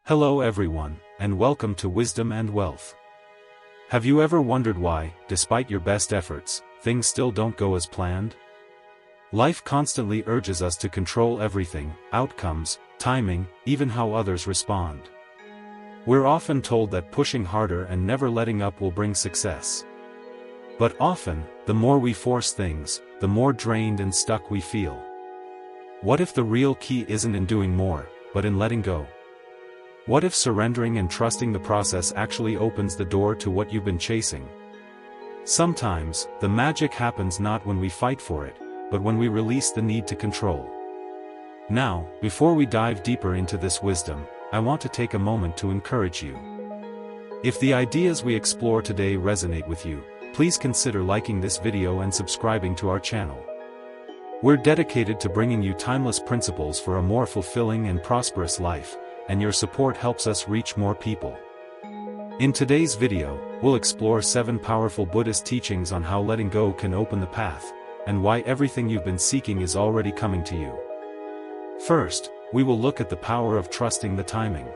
Hello everyone, and welcome to Wisdom and Wealth. Have you ever wondered why, despite your best efforts, things still don't go as planned? Life constantly urges us to control everything: outcomes, timing, even how others respond. We're often told that pushing harder and never letting up will bring success. But often, the more we force things, the more drained and stuck we feel. What if the real key isn't in doing more, but in letting go? What if surrendering and trusting the process actually opens the door to what you've been chasing? Sometimes, the magic happens not when we fight for it, but when we release the need to control. Now, before we dive deeper into this wisdom, I want to take a moment to encourage you. If the ideas we explore today resonate with you, please consider liking this video and subscribing to our channel. We're dedicated to bringing you timeless principles for a more fulfilling and prosperous life, and your support helps us reach more people. In today's video, we'll explore 7 powerful Buddhist teachings on how letting go can open the path, and why everything you've been seeking is already coming to you. First, we will look at the power of trusting the timing.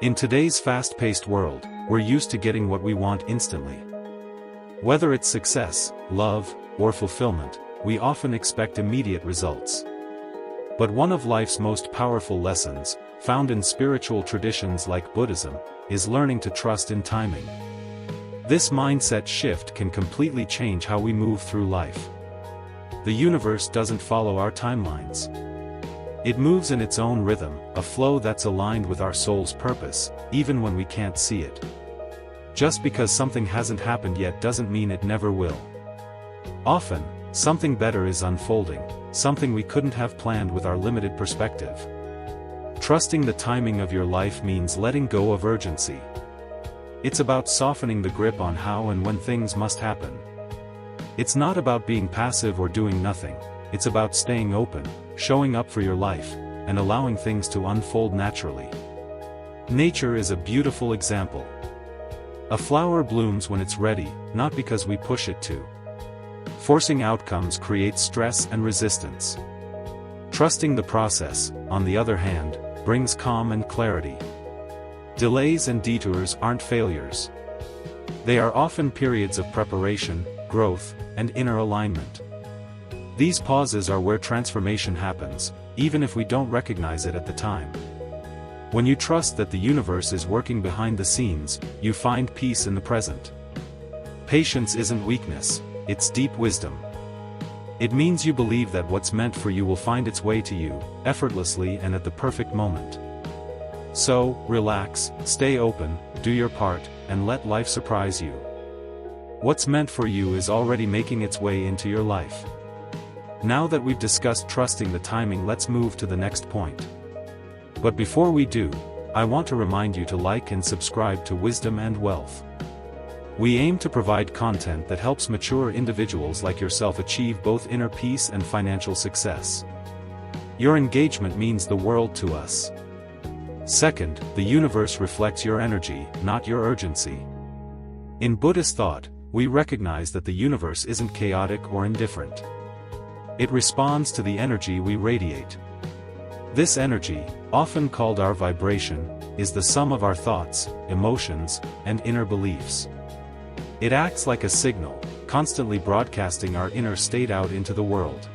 In today's fast-paced world, we're used to getting what we want instantly. Whether it's success, love, or fulfillment, we often expect immediate results. But one of life's most powerful lessons, found in spiritual traditions like Buddhism, is learning to trust in timing. This mindset shift can completely change how we move through life. The universe doesn't follow our timelines. It moves in its own rhythm, a flow that's aligned with our soul's purpose, even when we can't see it. Just because something hasn't happened yet doesn't mean it never will. Often, something better is unfolding, something we couldn't have planned with our limited perspective. Trusting the timing of your life means letting go of urgency. It's about softening the grip on how and when things must happen. It's not about being passive or doing nothing, it's about staying open, showing up for your life, and allowing things to unfold naturally. Nature is a beautiful example. A flower blooms when it's ready, not because we push it to. Forcing outcomes creates stress and resistance. Trusting the process, on the other hand, brings calm and clarity. Delays and detours aren't failures. They are often periods of preparation, growth, and inner alignment. These pauses are where transformation happens, even if we don't recognize it at the time. When you trust that the universe is working behind the scenes, you find peace in the present. Patience isn't weakness, it's deep wisdom. It means you believe that what's meant for you will find its way to you, effortlessly and at the perfect moment. So, relax, stay open, do your part, and let life surprise you. What's meant for you is already making its way into your life. Now that we've discussed trusting the timing, let's move to the next point. But before we do, I want to remind you to like and subscribe to Wisdom and Wealth. We aim to provide content that helps mature individuals like yourself achieve both inner peace and financial success. Your engagement means the world to us. Second, the universe reflects your energy, not your urgency. In Buddhist thought, we recognize that the universe isn't chaotic or indifferent. It responds to the energy we radiate. This energy, often called our vibration, is the sum of our thoughts, emotions, and inner beliefs. It acts like a signal, constantly broadcasting our inner state out into the world.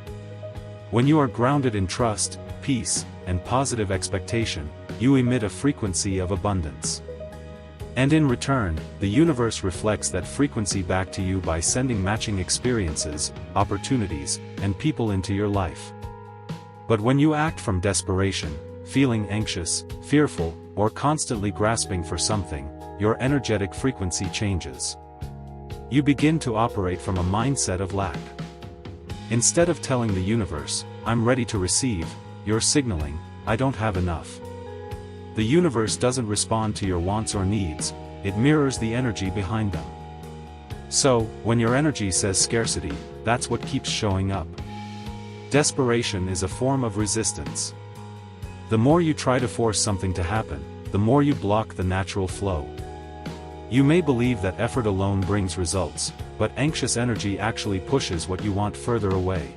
When you are grounded in trust, peace, and positive expectation, you emit a frequency of abundance. And in return, the universe reflects that frequency back to you by sending matching experiences, opportunities, and people into your life. But when you act from desperation, feeling anxious, fearful, or constantly grasping for something, your energetic frequency changes. You begin to operate from a mindset of lack. Instead of telling the universe, "I'm ready to receive," you're signaling, "I don't have enough." The universe doesn't respond to your wants or needs, it mirrors the energy behind them. So, when your energy says scarcity, that's what keeps showing up. Desperation is a form of resistance. The more you try to force something to happen, the more you block the natural flow. You may believe that effort alone brings results, but anxious energy actually pushes what you want further away.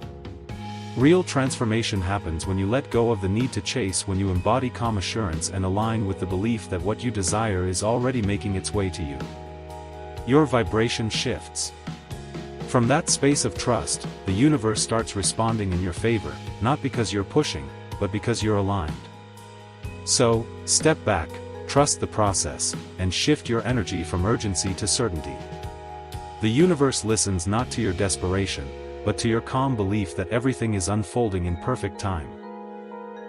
Real transformation happens when you let go of the need to chase, when you embody calm assurance and align with the belief that what you desire is already making its way to you. Your vibration shifts. From that space of trust, the universe starts responding in your favor, not because you're pushing, but because you're aligned. So, step back, trust the process, and shift your energy from urgency to certainty. The universe listens not to your desperation, but to your calm belief that everything is unfolding in perfect time.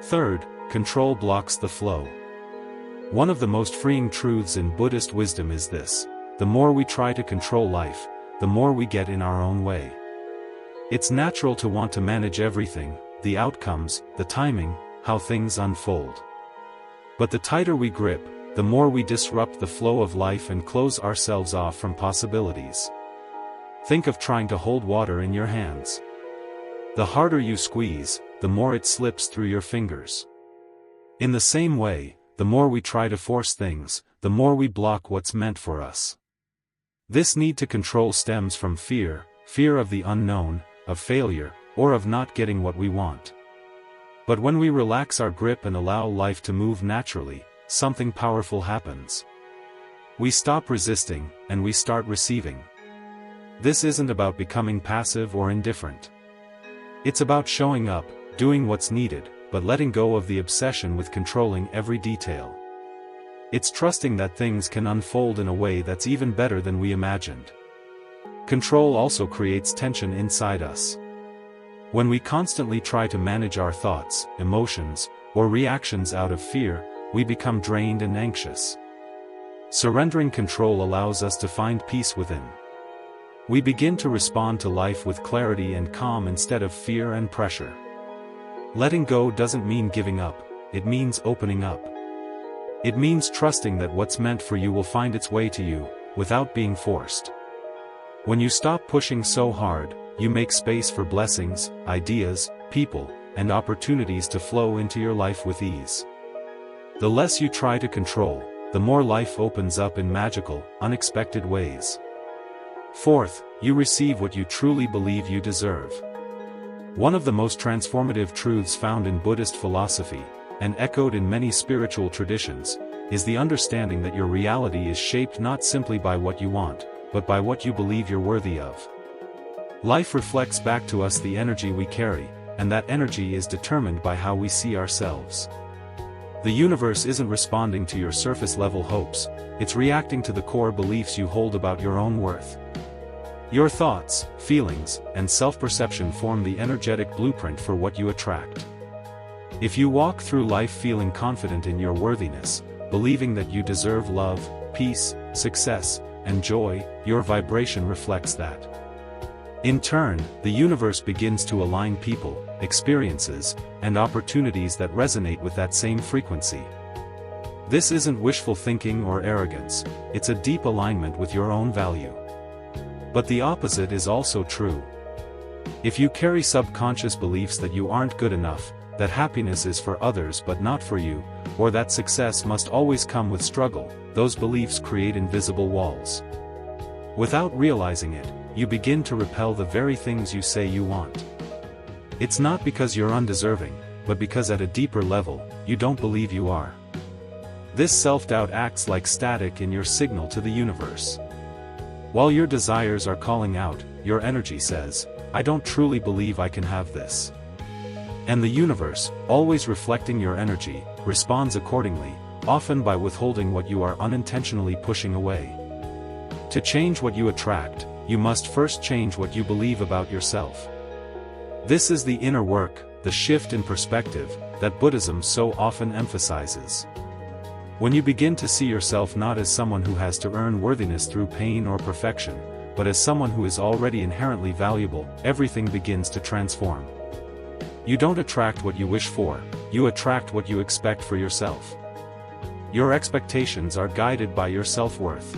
Third, control blocks the flow. One of the most freeing truths in Buddhist wisdom is this: the more we try to control life, the more we get in our own way. It's natural to want to manage everything, the outcomes, the timing, how things unfold. But the tighter we grip, the more we disrupt the flow of life and close ourselves off from possibilities. Think of trying to hold water in your hands. The harder you squeeze, the more it slips through your fingers. In the same way, the more we try to force things, the more we block what's meant for us. This need to control stems from fear of the unknown, of failure, or of not getting what we want. But when we relax our grip and allow life to move naturally, something powerful happens. We stop resisting, and we start receiving. This isn't about becoming passive or indifferent. It's about showing up, doing what's needed, but letting go of the obsession with controlling every detail. It's trusting that things can unfold in a way that's even better than we imagined. Control also creates tension inside us. When we constantly try to manage our thoughts, emotions, or reactions out of fear, we become drained and anxious. Surrendering control allows us to find peace within. We begin to respond to life with clarity and calm instead of fear and pressure. Letting go doesn't mean giving up, it means opening up. It means trusting that what's meant for you will find its way to you, without being forced. When you stop pushing so hard, you make space for blessings, ideas, people, and opportunities to flow into your life with ease. The less you try to control, the more life opens up in magical, unexpected ways. Fourth, you receive what you truly believe you deserve. One of the most transformative truths found in Buddhist philosophy, and echoed in many spiritual traditions, is the understanding that your reality is shaped not simply by what you want, but by what you believe you're worthy of. Life reflects back to us the energy we carry, and that energy is determined by how we see ourselves. The universe isn't responding to your surface-level hopes, it's reacting to the core beliefs you hold about your own worth. Your thoughts, feelings, and self-perception form the energetic blueprint for what you attract. If you walk through life feeling confident in your worthiness, believing that you deserve love, peace, success, and joy, your vibration reflects that. In turn, the universe begins to align people, experiences, and opportunities that resonate with that same frequency. This isn't wishful thinking or arrogance, it's a deep alignment with your own value. But the opposite is also true. If you carry subconscious beliefs that you aren't good enough, that happiness is for others but not for you, or that success must always come with struggle, those beliefs create invisible walls. Without realizing it, you begin to repel the very things you say you want. It's not because you're undeserving, but because at a deeper level, you don't believe you are. This self-doubt acts like static in your signal to the universe. While your desires are calling out, your energy says, "I don't truly believe I can have this." And the universe, always reflecting your energy, responds accordingly, often by withholding what you are unintentionally pushing away. To change what you attract, you must first change what you believe about yourself. This is the inner work, the shift in perspective, that Buddhism so often emphasizes. When you begin to see yourself not as someone who has to earn worthiness through pain or perfection, but as someone who is already inherently valuable, everything begins to transform. You don't attract what you wish for, you attract what you expect for yourself. Your expectations are guided by your self-worth.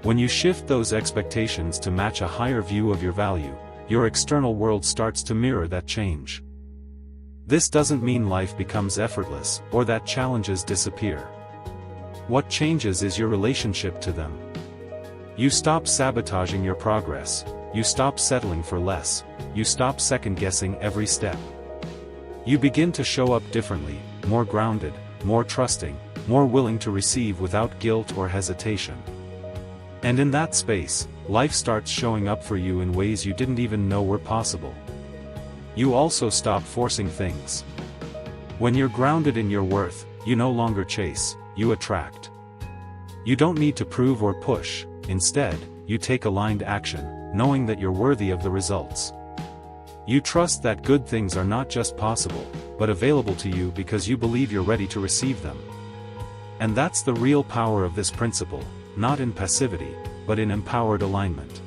When you shift those expectations to match a higher view of your value, your external world starts to mirror that change. This doesn't mean life becomes effortless, or that challenges disappear. What changes is your relationship to them. You stop sabotaging your progress, you stop settling for less, you stop second-guessing every step. You begin to show up differently, more grounded, more trusting, more willing to receive without guilt or hesitation. And in that space, life starts showing up for you in ways you didn't even know were possible. You also stop forcing things. When you're grounded in your worth, you no longer chase, you attract. You don't need to prove or push, instead, you take aligned action, knowing that you're worthy of the results. You trust that good things are not just possible, but available to you because you believe you're ready to receive them. And that's the real power of this principle, not in passivity, but in empowered alignment.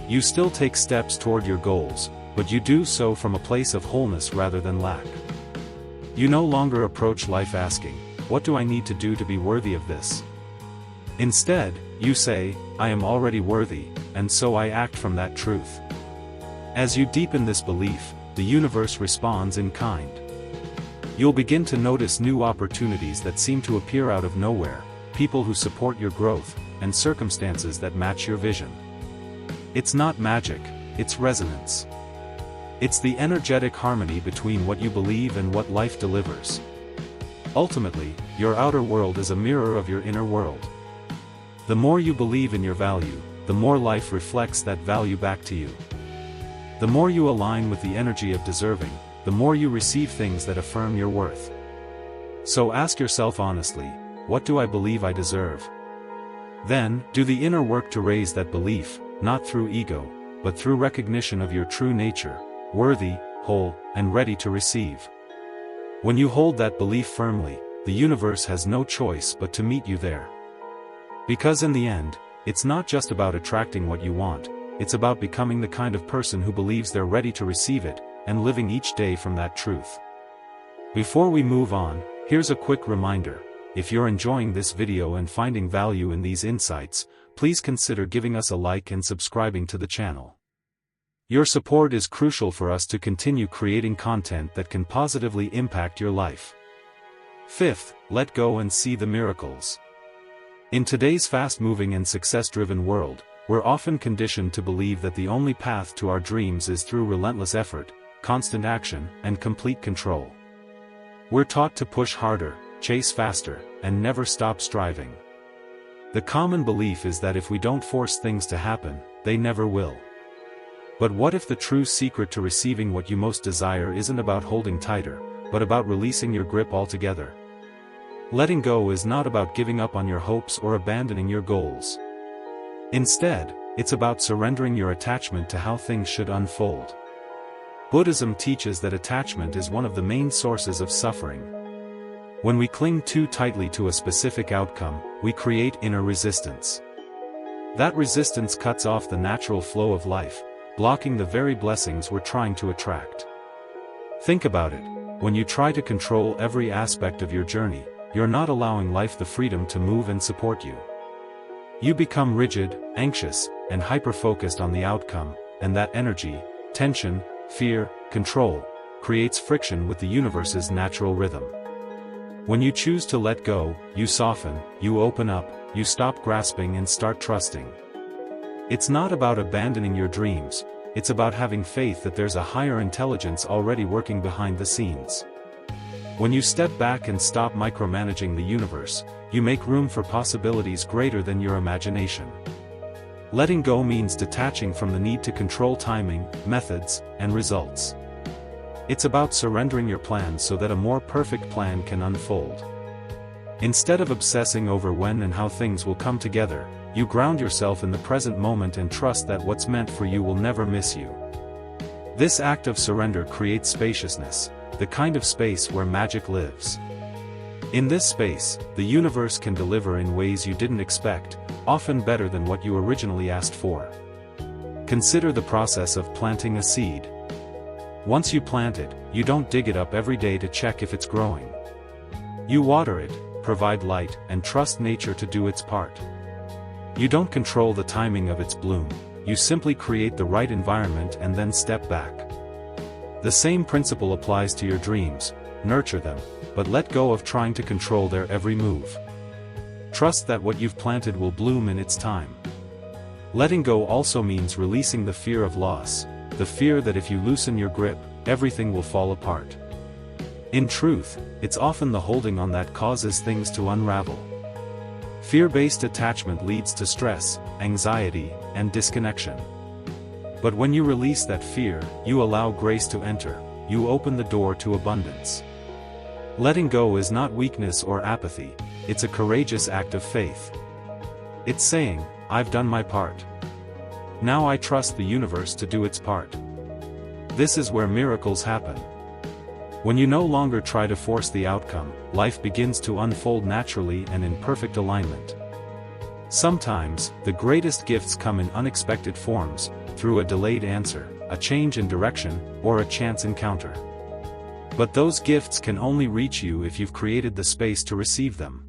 You still take steps toward your goals, but you do so from a place of wholeness rather than lack. You no longer approach life asking, "What do I need to do to be worthy of this?" Instead, you say, "I am already worthy, and so I act from that truth." As you deepen this belief, the universe responds in kind. You'll begin to notice new opportunities that seem to appear out of nowhere, people who support your growth, and circumstances that match your vision. It's not magic, it's resonance. It's the energetic harmony between what you believe and what life delivers. Ultimately, your outer world is a mirror of your inner world. The more you believe in your value, the more life reflects that value back to you. The more you align with the energy of deserving, the more you receive things that affirm your worth. So ask yourself honestly, what do I believe I deserve? Then, do the inner work to raise that belief, not through ego, but through recognition of your true nature, worthy, whole, and ready to receive. When you hold that belief firmly, the universe has no choice but to meet you there. Because in the end, it's not just about attracting what you want, it's about becoming the kind of person who believes they're ready to receive it, and living each day from that truth. Before we move on, here's a quick reminder. If you're enjoying this video and finding value in these insights, please consider giving us a like and subscribing to the channel. Your support is crucial for us to continue creating content that can positively impact your life. Fifth, let go and see the miracles. In today's fast-moving and success-driven world, we're often conditioned to believe that the only path to our dreams is through relentless effort, constant action, and complete control. We're taught to push harder, chase faster, and never stop striving. The common belief is that if we don't force things to happen, they never will. But what if the true secret to receiving what you most desire isn't about holding tighter, but about releasing your grip altogether? Letting go is not about giving up on your hopes or abandoning your goals. Instead, it's about surrendering your attachment to how things should unfold. Buddhism teaches that attachment is one of the main sources of suffering. When we cling too tightly to a specific outcome, we create inner resistance. That resistance cuts off the natural flow of life, blocking the very blessings we're trying to attract. Think about it, when you try to control every aspect of your journey, you're not allowing life the freedom to move and support you. You become rigid, anxious, and hyper-focused on the outcome, and that energy, tension, fear, control, creates friction with the universe's natural rhythm. When you choose to let go, you soften, you open up, you stop grasping and start trusting. It's not about abandoning your dreams, it's about having faith that there's a higher intelligence already working behind the scenes. When you step back and stop micromanaging the universe, you make room for possibilities greater than your imagination. Letting go means detaching from the need to control timing, methods, and results. It's about surrendering your plans so that a more perfect plan can unfold. Instead of obsessing over when and how things will come together, you ground yourself in the present moment and trust that what's meant for you will never miss you. This act of surrender creates spaciousness, the kind of space where magic lives. In this space, the universe can deliver in ways you didn't expect, often better than what you originally asked for. Consider the process of planting a seed. Once you plant it, you don't dig it up every day to check if it's growing. You water it, provide light, and trust nature to do its part. You don't control the timing of its bloom, you simply create the right environment and then step back. The same principle applies to your dreams. Nurture them, but let go of trying to control their every move. Trust that what you've planted will bloom in its time. Letting go also means releasing the fear of loss, the fear that if you loosen your grip, everything will fall apart. In truth, it's often the holding on that causes things to unravel. Fear-based attachment leads to stress, anxiety, and disconnection. But when you release that fear, you allow grace to enter, you open the door to abundance. Letting go is not weakness or apathy, it's a courageous act of faith. It's saying, I've done my part. Now I trust the universe to do its part. This is where miracles happen. When you no longer try to force the outcome, life begins to unfold naturally and in perfect alignment. Sometimes, the greatest gifts come in unexpected forms, through a delayed answer, a change in direction, or a chance encounter. But those gifts can only reach you if you've created the space to receive them.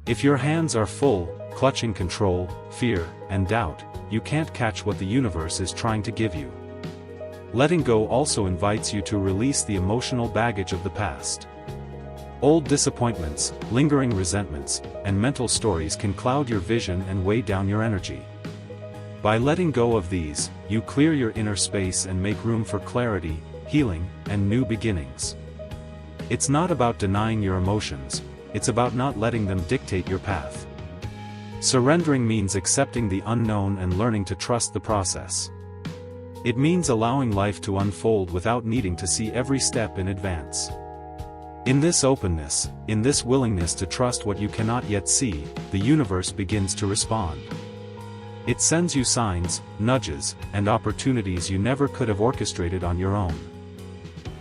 If your hands are full, clutching control, fear, and doubt, you can't catch what the universe is trying to give you. Letting go also invites you to release the emotional baggage of the past. Old disappointments, lingering resentments, and mental stories can cloud your vision and weigh down your energy. By letting go of these, you clear your inner space and make room for clarity, healing, and new beginnings. It's not about denying your emotions, it's about not letting them dictate your path. Surrendering means accepting the unknown and learning to trust the process. It means allowing life to unfold without needing to see every step in advance. In this openness, in this willingness to trust what you cannot yet see, the universe begins to respond. It sends you signs, nudges, and opportunities you never could have orchestrated on your own.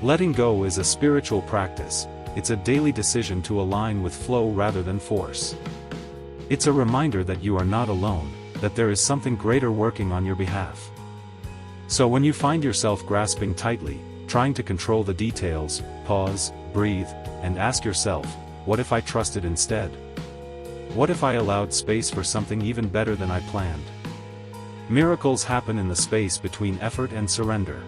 Letting go is a spiritual practice, it's a daily decision to align with flow rather than force. It's a reminder that you are not alone, that there is something greater working on your behalf. So when you find yourself grasping tightly, trying to control the details, pause, breathe, and ask yourself, what if I trusted instead? What if I allowed space for something even better than I planned? Miracles happen in the space between effort and surrender.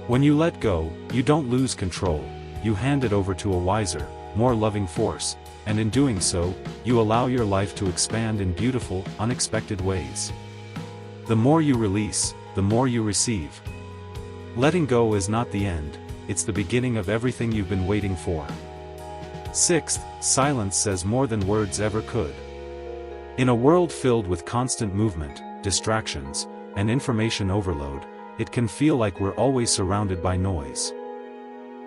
When you let go, you don't lose control, you hand it over to a wiser, more loving force, and in doing so, you allow your life to expand in beautiful, unexpected ways. The more you release, the more you receive. Letting go is not the end, it's the beginning of everything you've been waiting for. Sixth, silence says more than words ever could. In a world filled with constant movement, distractions, and information overload, it can feel like we're always surrounded by noise.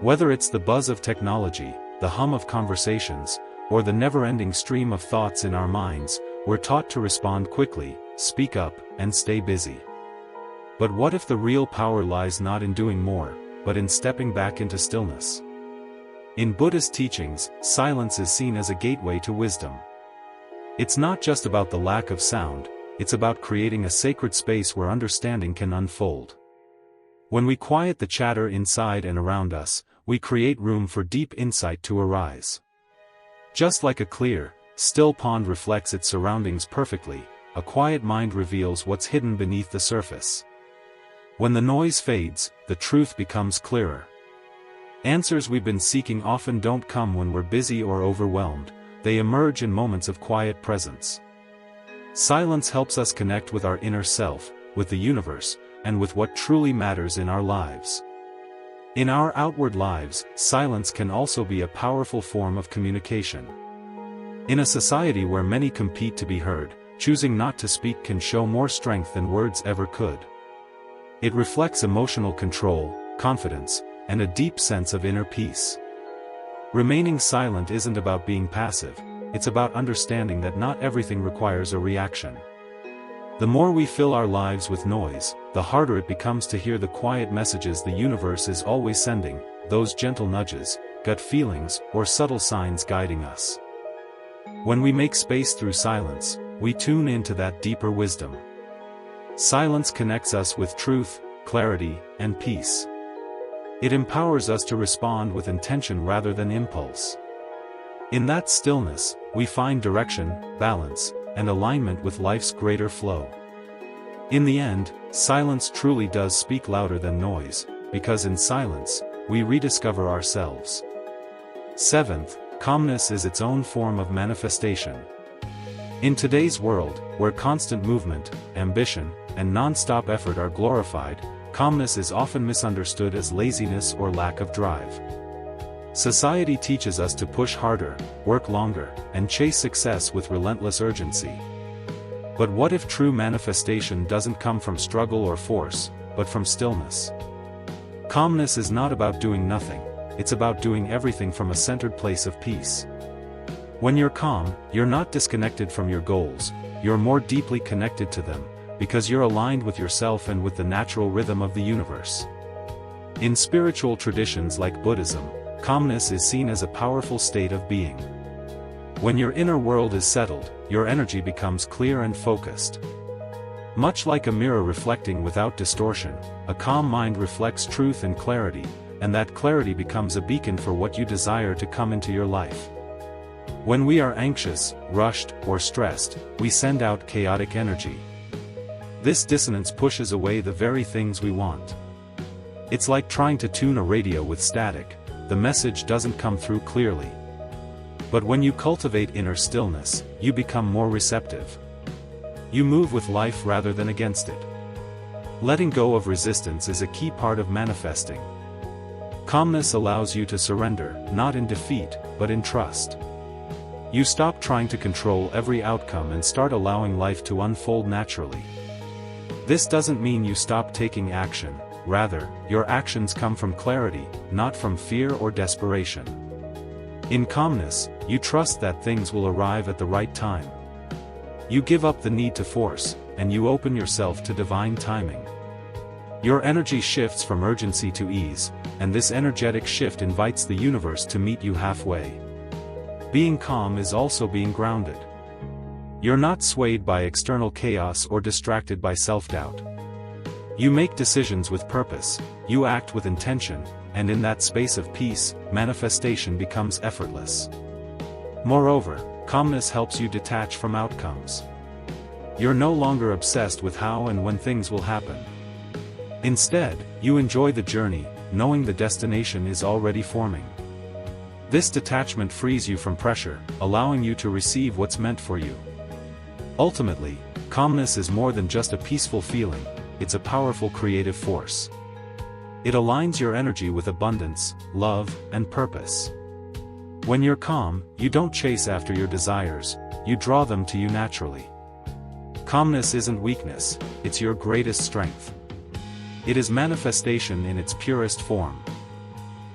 Whether it's the buzz of technology, the hum of conversations, or the never-ending stream of thoughts in our minds, we're taught to respond quickly, speak up, and stay busy. But what if the real power lies not in doing more, but in stepping back into stillness? In Buddhist teachings, silence is seen as a gateway to wisdom. It's not just about the lack of sound, it's about creating a sacred space where understanding can unfold. When we quiet the chatter inside and around us, we create room for deep insight to arise. Just like a clear, still pond reflects its surroundings perfectly, a quiet mind reveals what's hidden beneath the surface. When the noise fades, the truth becomes clearer. Answers we've been seeking often don't come when we're busy or overwhelmed, they emerge in moments of quiet presence. Silence helps us connect with our inner self, with the universe, and with what truly matters in our lives. In our outward lives, silence can also be a powerful form of communication. In a society where many compete to be heard, choosing not to speak can show more strength than words ever could. It reflects emotional control, confidence, and a deep sense of inner peace. Remaining silent isn't about being passive, it's about understanding that not everything requires a reaction. The more we fill our lives with noise, the harder it becomes to hear the quiet messages the universe is always sending, those gentle nudges, gut feelings, or subtle signs guiding us. When we make space through silence, we tune into that deeper wisdom. Silence connects us with truth, clarity, and peace. It empowers us to respond with intention rather than impulse. In that stillness, we find direction, balance, and alignment with life's greater flow. In the end, silence truly does speak louder than noise, because in silence, we rediscover ourselves. Seventh, calmness is its own form of manifestation. In today's world, where constant movement, ambition, and non-stop effort are glorified, calmness is often misunderstood as laziness or lack of drive. Society teaches us to push harder, work longer, and chase success with relentless urgency. But what if true manifestation doesn't come from struggle or force, but from stillness? Calmness is not about doing nothing, it's about doing everything from a centered place of peace. When you're calm, you're not disconnected from your goals, you're more deeply connected to them, because you're aligned with yourself and with the natural rhythm of the universe. In spiritual traditions like Buddhism, calmness is seen as a powerful state of being. When your inner world is settled, your energy becomes clear and focused. Much like a mirror reflecting without distortion, a calm mind reflects truth and clarity, and that clarity becomes a beacon for what you desire to come into your life. When we are anxious, rushed, or stressed, we send out chaotic energy. This dissonance pushes away the very things we want. It's like trying to tune a radio with static, the message doesn't come through clearly. But when you cultivate inner stillness, you become more receptive. You move with life rather than against it. Letting go of resistance is a key part of manifesting. Calmness allows you to surrender, not in defeat, but in trust. You stop trying to control every outcome and start allowing life to unfold naturally. This doesn't mean you stop taking action, rather, your actions come from clarity, not from fear or desperation. In calmness, you trust that things will arrive at the right time. You give up the need to force, and you open yourself to divine timing. Your energy shifts from urgency to ease, and this energetic shift invites the universe to meet you halfway. Being calm is also being grounded. You're not swayed by external chaos or distracted by self-doubt. You make decisions with purpose, you act with intention, and in that space of peace, manifestation becomes effortless. Moreover, calmness helps you detach from outcomes. You're no longer obsessed with how and when things will happen. Instead, you enjoy the journey, knowing the destination is already forming. This detachment frees you from pressure, allowing you to receive what's meant for you. Ultimately, calmness is more than just a peaceful feeling, it's a powerful creative force. It aligns your energy with abundance, love, and purpose. When you're calm, you don't chase after your desires, you draw them to you naturally. Calmness isn't weakness, it's your greatest strength. It is manifestation in its purest form.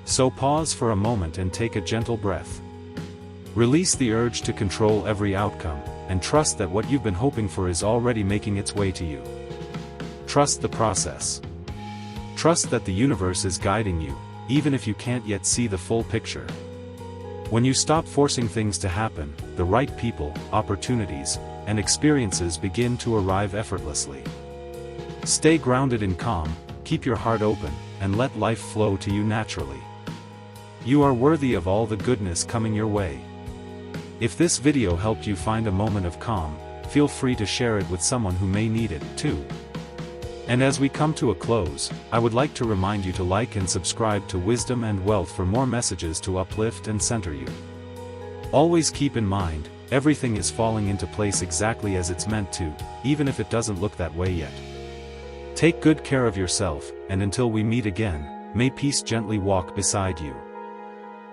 So pause for a moment and take a gentle breath. Release the urge to control every outcome, and trust that what you've been hoping for is already making its way to you. Trust the process. Trust that the universe is guiding you, even if you can't yet see the full picture. When you stop forcing things to happen, the right people, opportunities, and experiences begin to arrive effortlessly. Stay grounded in calm, keep your heart open, and let life flow to you naturally. You are worthy of all the goodness coming your way. If this video helped you find a moment of calm, feel free to share it with someone who may need it, too. And as we come to a close, I would like to remind you to like and subscribe to Wisdom and Wealth for more messages to uplift and center you. Always keep in mind, everything is falling into place exactly as it's meant to, even if it doesn't look that way yet. Take good care of yourself, and until we meet again, may peace gently walk beside you.